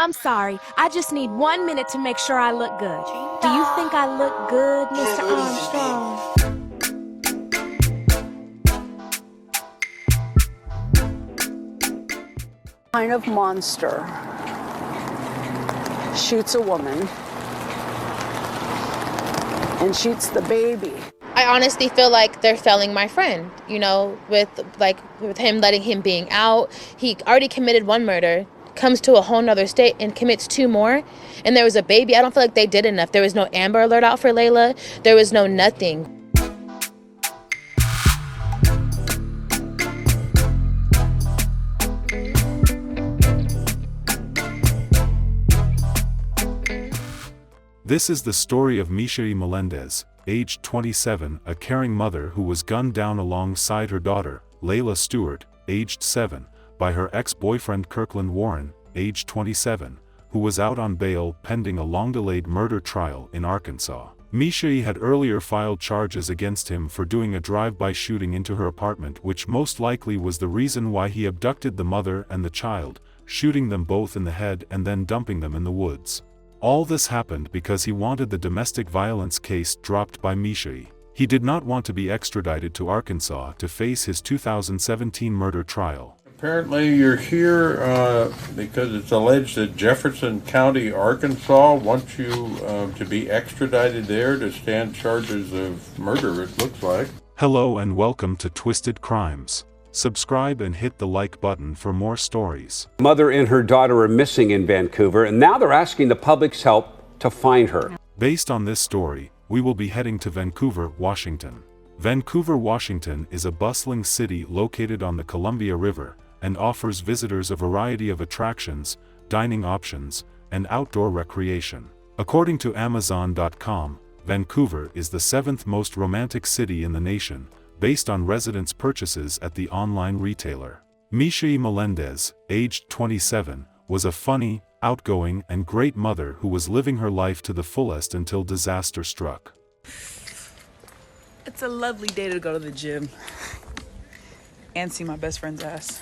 I'm sorry, I just need 1 minute to make sure I look good. Do you think I look good, Mr. Armstrong? Kind of monster shoots a woman and shoots the baby. I honestly feel like they're selling my friend, with him letting him being out. He already committed one murder, comes to a whole nother state and commits two more. And there was a baby. I don't feel like they did enough. There was no Amber Alert out for Layla. There was no nothing. This is the story of Meshay Melendez, aged 27, a caring mother who was gunned down alongside her daughter, Layla Stewart, aged 7, by her ex-boyfriend Kirkland Warren, aged 27, who was out on bail pending a long-delayed murder trial in Arkansas. Meshay had earlier filed charges against him for doing a drive-by shooting into her apartment, which most likely was the reason why he abducted the mother and the child, shooting them both in the head and then dumping them in the woods. All this happened because he wanted the domestic violence case dropped by Meshay. He did not want to be extradited to Arkansas to face his 2017 murder trial. Apparently you're here because it's alleged that Jefferson County, Arkansas wants you to be extradited there to stand charges of murder, it looks like. Hello and welcome to Twisted Crimes. Subscribe and hit the like button for more stories. Mother and her daughter are missing in Vancouver, and now they're asking the public's help to find her. Based on this story, we will be heading to Vancouver, Washington. Vancouver, Washington is a bustling city located on the Columbia River and offers visitors a variety of attractions, dining options, and outdoor recreation. According to Amazon.com, Vancouver is the 7th most romantic city in the nation, based on residents' purchases at the online retailer. Meshay Melendez, aged 27, was a funny, outgoing, and great mother who was living her life to the fullest until disaster struck. It's a lovely day to go to the gym and see my best friend's ass.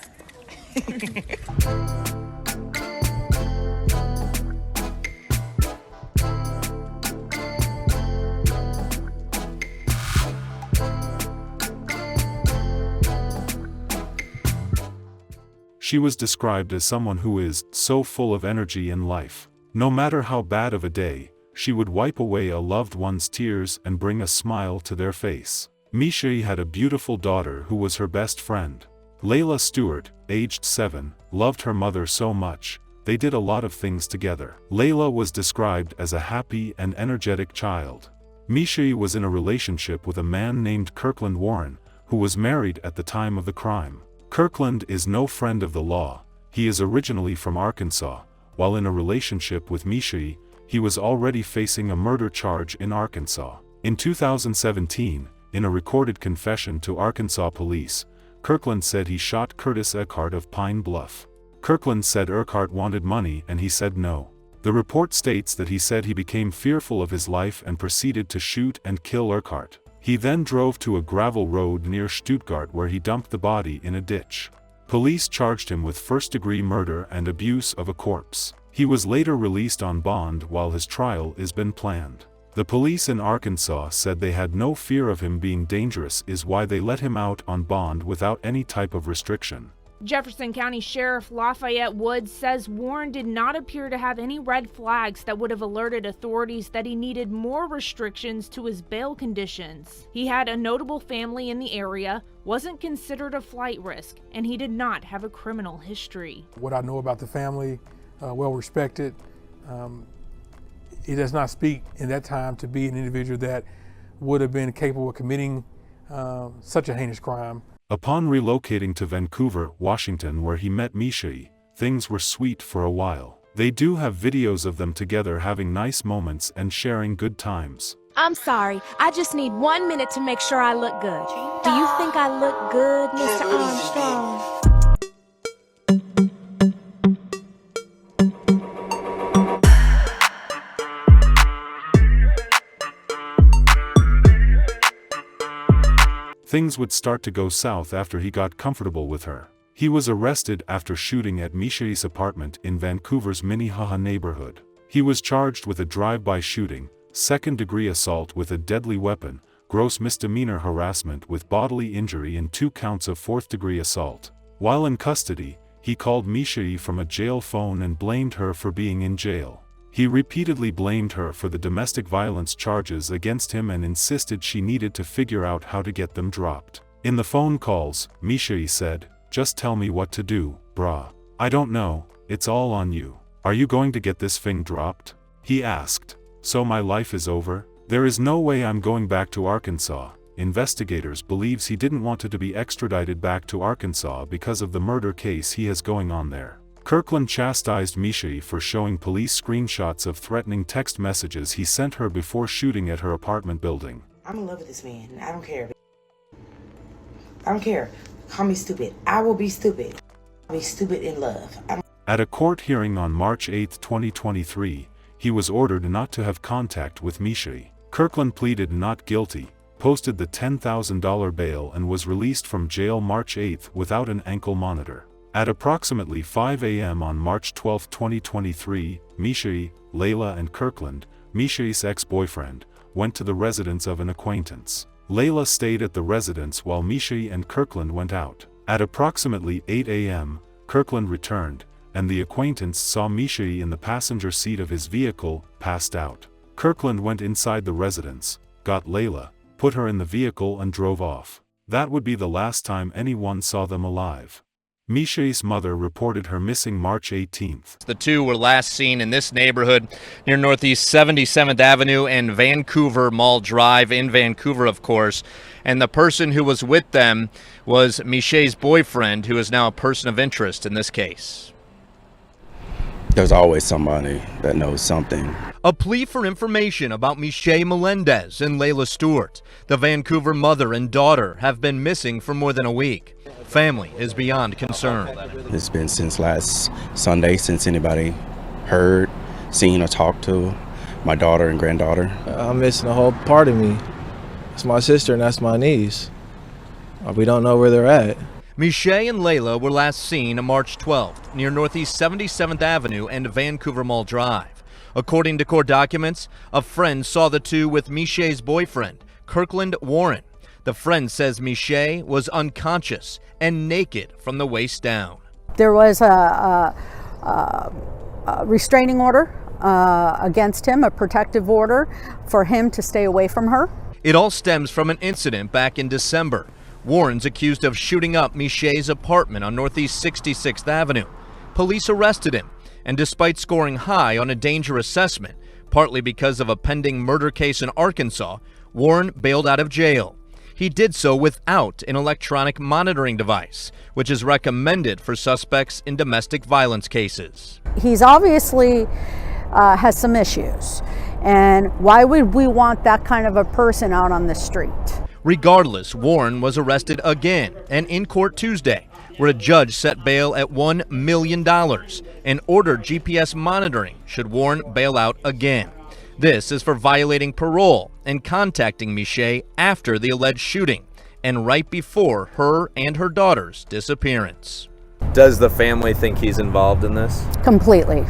She was described as someone who is so full of energy in life. No matter how bad of a day, she would wipe away a loved one's tears and bring a smile to their face. Meshay had a beautiful daughter who was her best friend. Layla Stewart, aged 7, loved her mother so much, they did a lot of things together. Layla was described as a happy and energetic child. Meshay was in a relationship with a man named Kirkland Warren, who was married at the time of the crime. Kirkland is no friend of the law. He is originally from Arkansas. While in a relationship with Meshay, he was already facing a murder charge in Arkansas. In 2017, in a recorded confession to Arkansas police, Kirkland said he shot Curtis Eckhart of Pine Bluff. Kirkland said Eckhart wanted money and he said no. The report states that he said he became fearful of his life and proceeded to shoot and kill Eckhart. He then drove to a gravel road near Stuttgart where he dumped the body in a ditch. Police charged him with first-degree murder and abuse of a corpse. He was later released on bond while his trial is been planned. The police in Arkansas said they had no fear of him being dangerous is why they let him out on bond without any type of restriction. Jefferson County Sheriff Lafayette Woods says Warren did not appear to have any red flags that would have alerted authorities that he needed more restrictions to his bail conditions. He had a notable family in the area, wasn't considered a flight risk, and he did not have a criminal history. What I know about the family, well respected. It does not speak in that time to be an individual that would have been capable of committing such a heinous crime. Upon relocating to Vancouver, Washington where he met Meshay, things were sweet for a while. They do have videos of them together having nice moments and sharing good times. I'm sorry, I just need 1 minute to make sure I look good. Do you think I look good, Mr. Armstrong? Things would start to go south after he got comfortable with her. He was arrested after shooting at Meshay's apartment in Vancouver's Minnehaha neighborhood. He was charged with a drive-by shooting, second-degree assault with a deadly weapon, gross misdemeanor harassment with bodily injury and 2 counts of fourth-degree assault. While in custody, he called Meshay from a jail phone and blamed her for being in jail. He repeatedly blamed her for the domestic violence charges against him and insisted she needed to figure out how to get them dropped. In the phone calls, Meshay said, "Just tell me what to do, brah. I don't know, it's all on you. Are you going to get this thing dropped?" He asked. "So my life is over? There is no way I'm going back to Arkansas." Investigators believes he didn't want to be extradited back to Arkansas because of the murder case he has going on there. Kirkland chastised Meshay for showing police screenshots of threatening text messages he sent her before shooting at her apartment building. "I'm in love with this man, and I don't care. I don't care. Call me stupid. I will be stupid. I'll be stupid in love." At a court hearing on March 8, 2023, he was ordered not to have contact with Meshay. Kirkland pleaded not guilty, posted the $10,000 bail and was released from jail March 8 without an ankle monitor. At approximately 5 a.m. on March 12, 2023, Meshay, Layla and Kirkland, Meshay's ex-boyfriend, went to the residence of an acquaintance. Layla stayed at the residence while Meshay and Kirkland went out. At approximately 8 a.m., Kirkland returned, and the acquaintance saw Meshay in the passenger seat of his vehicle, passed out. Kirkland went inside the residence, got Layla, put her in the vehicle and drove off. That would be the last time anyone saw them alive. Meshay's mother reported her missing March 18th. The two were last seen in this neighborhood near Northeast 77th Avenue and Vancouver Mall Drive in Vancouver, of course. And the person who was with them was Meshay's boyfriend, who is now a person of interest in this case. There's always somebody that knows something. A plea for information about Meshay Melendez and Layla Stewart. The Vancouver mother and daughter have been missing for more than a week. Family is beyond concern. It's been since last Sunday since anybody heard, seen, or talked to my daughter and granddaughter. I'm missing a whole part of me. It's my sister and that's my niece. We don't know where they're at. Meshay and Layla were last seen March 12th near Northeast 77th Avenue and Vancouver Mall Drive. According to court documents, a friend saw the two with Meshay's boyfriend, Kirkland Warren. The friend says Meshay was unconscious and naked from the waist down. There was a restraining order against him, a protective order for him to stay away from her. It all stems from an incident back in December. Warren's accused of shooting up Meshay's apartment on Northeast 66th Avenue. Police arrested him, and despite scoring high on a danger assessment, partly because of a pending murder case in Arkansas, Warren bailed out of jail. He did so without an electronic monitoring device, which is recommended for suspects in domestic violence cases. He's obviously has some issues, and why would we want that kind of a person out on the street? Regardless, Warren was arrested again and in court Tuesday, where a judge set bail at $1 million and ordered GPS monitoring should Warren bail out again. This is for violating parole and contacting Meshay after the alleged shooting and right before her and her daughter's disappearance. Does the family think he's involved in this? Completely.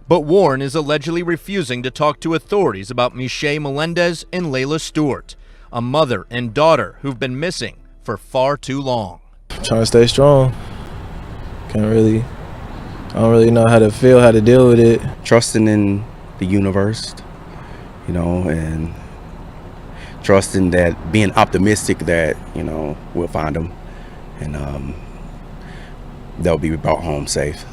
But Warren is allegedly refusing to talk to authorities about Meshay Melendez and Layla Stewart, a mother and daughter who've been missing for far too long. Trying to stay strong. I don't really know how to feel, how to deal with it. Trusting in the universe, you know, and trusting that, being optimistic that, you know, we'll find them and they'll be brought home safe.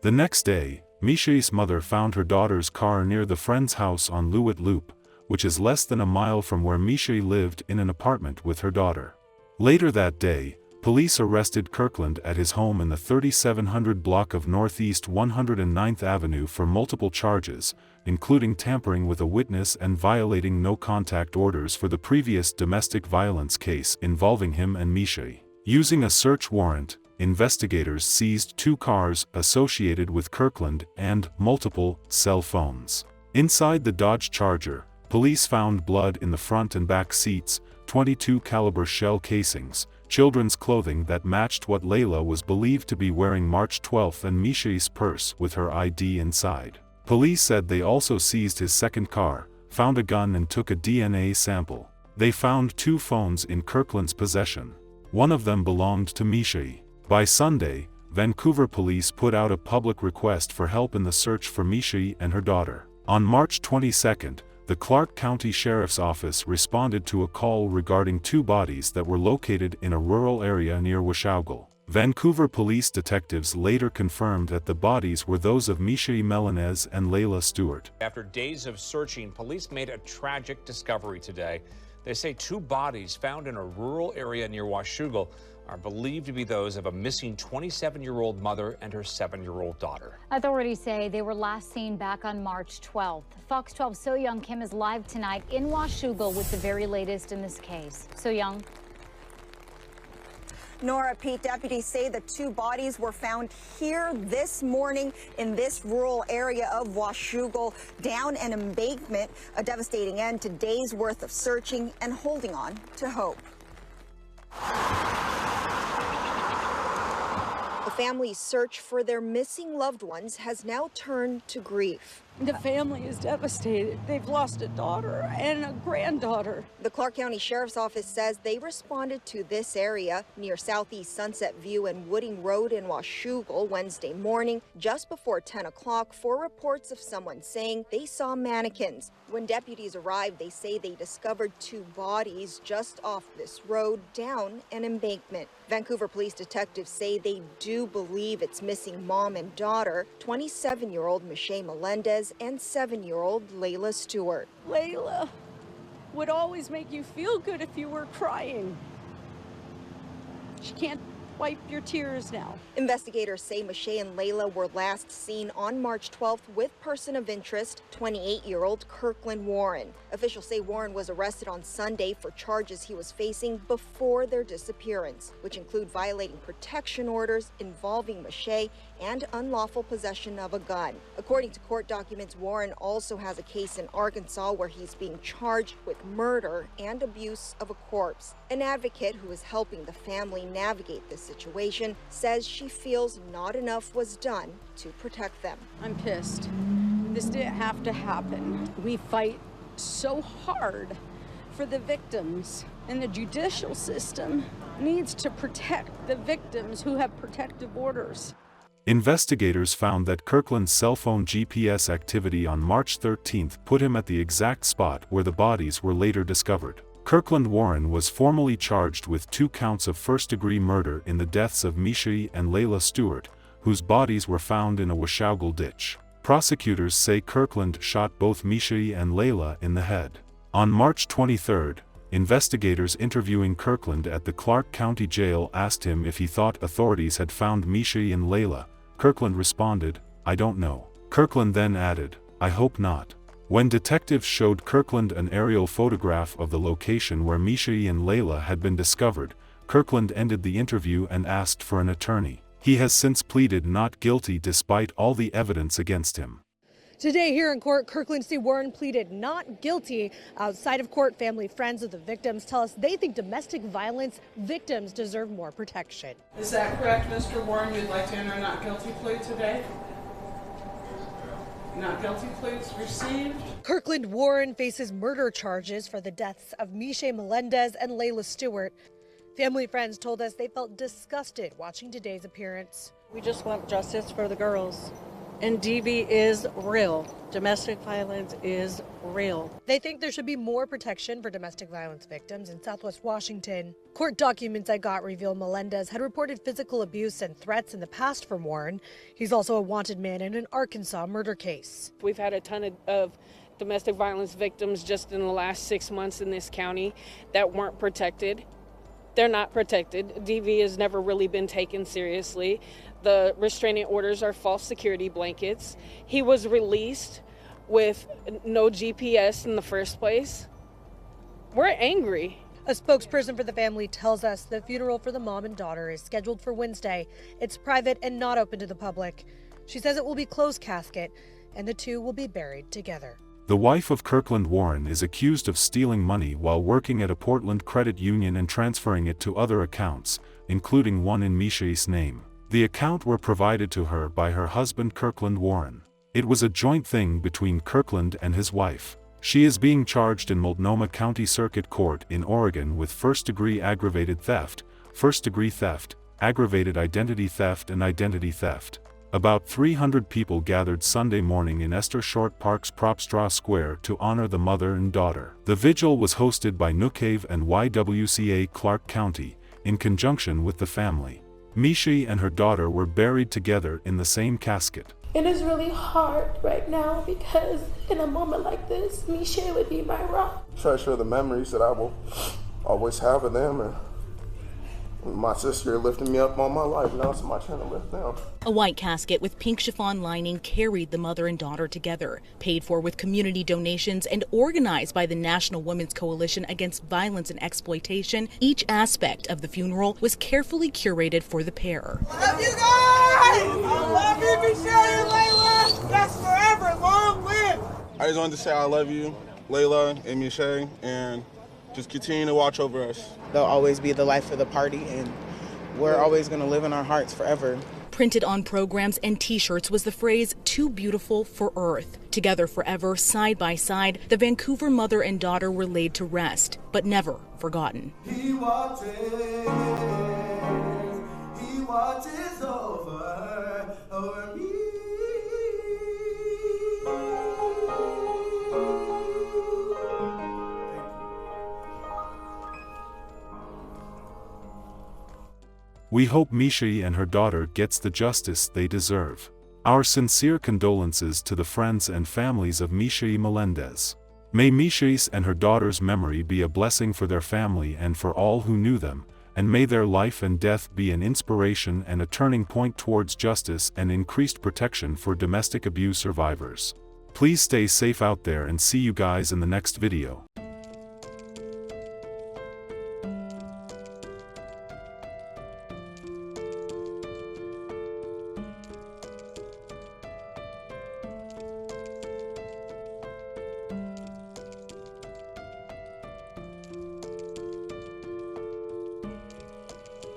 The next day, Meshay's mother found her daughter's car near the friend's house on Lewitt Loop, which is less than a mile from where Meshay lived in an apartment with her daughter. Later that day, police arrested Kirkland at his home in the 3700 block of Northeast 109th Avenue for multiple charges, including tampering with a witness and violating no-contact orders for the previous domestic violence case involving him and Meshay. Using a search warrant, investigators seized 2 cars associated with Kirkland and multiple cell phones. Inside the Dodge Charger, police found blood in the front and back seats, .22 caliber shell casings, children's clothing that matched what Layla was believed to be wearing March 12 and Meshay's purse with her ID inside. Police said they also seized his second car, found a gun and took a DNA sample. They found 2 phones in Kirkland's possession. One of them belonged to Meshay. By Sunday, Vancouver police put out a public request for help in the search for Meshay and her daughter. On March 22, the Clark County Sheriff's Office responded to a call regarding 2 bodies that were located in a rural area near Washougal. Vancouver police detectives later confirmed that the bodies were those of Meshay Melendez and Layla Stewart. After days of searching, police made a tragic discovery today. They say 2 bodies found in a rural area near Washougal are believed to be those of a missing 27-year-old mother and her 7-year-old daughter. Authorities say they were last seen back on March 12th. Fox 12's So Young Kim is live tonight in Washougal with the very latest in this case. So Young. Nora, Pete, deputies say the 2 bodies were found here this morning in this rural area of Washougal, down an embankment, a devastating end to days worth of searching and holding on to hope. The family's search for their missing loved ones has now turned to grief. The family is devastated. They've lost a daughter and a granddaughter. The Clark County Sheriff's Office says they responded to this area near Southeast Sunset View and Wooding Road in Washougal Wednesday morning just before 10 o'clock for reports of someone saying they saw mannequins. When deputies arrived, they say they discovered 2 bodies just off this road down an embankment. Vancouver police detectives say they do believe it's missing mom and daughter, 27-year-old Meshay Melendez and 7-year-old Layla Stewart. Layla would always make you feel good if you were crying. She can't wipe your tears now. Investigators say Meshay and Layla were last seen on March 12th with person of interest, 28-year-old Kirkland Warren. Officials say Warren was arrested on Sunday for charges he was facing before their disappearance, which include violating protection orders involving Meshay and unlawful possession of a gun. According to court documents, Warren also has a case in Arkansas where he's being charged with murder and abuse of a corpse. An advocate who is helping the family navigate this situation says she feels not enough was done to protect them. I'm pissed. This didn't have to happen. We fight so hard for the victims, and the judicial system needs to protect the victims who have protective orders. Investigators found that Kirkland's cell phone GPS activity on March 13 put him at the exact spot where the bodies were later discovered. Kirkland Warren was formally charged with 2 counts of first-degree murder in the deaths of Meshay and Layla Stewart, whose bodies were found in a Washougal ditch. Prosecutors say Kirkland shot both Meshay and Layla in the head. On March 23, investigators interviewing Kirkland at the Clark County Jail asked him if he thought authorities had found Meshay and Layla. Kirkland responded, "I don't know." Kirkland then added, "I hope not." When detectives showed Kirkland an aerial photograph of the location where Meshay and Layla had been discovered, Kirkland ended the interview and asked for an attorney. He has since pleaded not guilty despite all the evidence against him. Today here in court, Kirkland C. Warren pleaded not guilty. Outside of court, family, friends of the victims tell us they think domestic violence victims deserve more protection. Is that correct, Mr. Warren? You'd like to enter a not guilty plea today? Not guilty pleas received. Kirkland Warren faces murder charges for the deaths of Meshay Melendez and Layla Stewart. Family friends told us they felt disgusted watching today's appearance. We just want justice for the girls. And DV is real. Domestic violence is real. They think there should be more protection for domestic violence victims in Southwest Washington. Court documents I got reveal Melendez had reported physical abuse and threats in the past from Warren. He's also a wanted man in an Arkansas murder case. We've had a ton of domestic violence victims just in the last 6 months in this county that weren't protected. They're not protected. DV has never really been taken seriously. The restraining orders are false security blankets. He was released with no GPS in the first place. We're angry. A spokesperson for the family tells us the funeral for the mom and daughter is scheduled for Wednesday. It's private and not open to the public. She says it will be closed casket and the 2 will be buried together. The wife of Kirkland Warren is accused of stealing money while working at a Portland credit union and transferring it to other accounts, including one in Meshay's name. The account were provided to her by her husband Kirkland Warren. It was a joint thing between Kirkland and his wife. She is being charged in Multnomah County Circuit Court in Oregon with first-degree aggravated theft, first-degree theft, aggravated identity theft and identity theft. About 300 people gathered Sunday morning in Esther Short Park's Propstraw Square to honor the mother and daughter. The vigil was hosted by Nookave and YWCA Clark County, in conjunction with the family. Meshay and her daughter were buried together in the same casket. It is really hard right now because in a moment like this, Meshay would be my rock. Treasure the memories that I will always have of them, and my sister lifted me up all my life. Now it's my turn to lift them. A white casket with pink chiffon lining carried the mother and daughter together, paid for with community donations and organized by the National Women's Coalition Against Violence and Exploitation. Each aspect of the funeral was carefully curated for the pair. I love you guys! I love you, Meshay and Layla! That's forever, long live! I just wanted to say I love you, Layla and Meshay, and just continue to watch over us. They'll always be the life of the party, and we're always going to live in our hearts forever. Printed on programs and t-shirts was the phrase, "Too beautiful for Earth." Together forever, side by side, the Vancouver mother and daughter were laid to rest, but never forgotten. He watches over me. We hope Meshay and her daughter gets the justice they deserve. Our sincere condolences to the friends and families of Meshay Melendez. May Meshay's and her daughter's memory be a blessing for their family and for all who knew them, and may their life and death be an inspiration and a turning point towards justice and increased protection for domestic abuse survivors. Please stay safe out there and see you guys in the next video.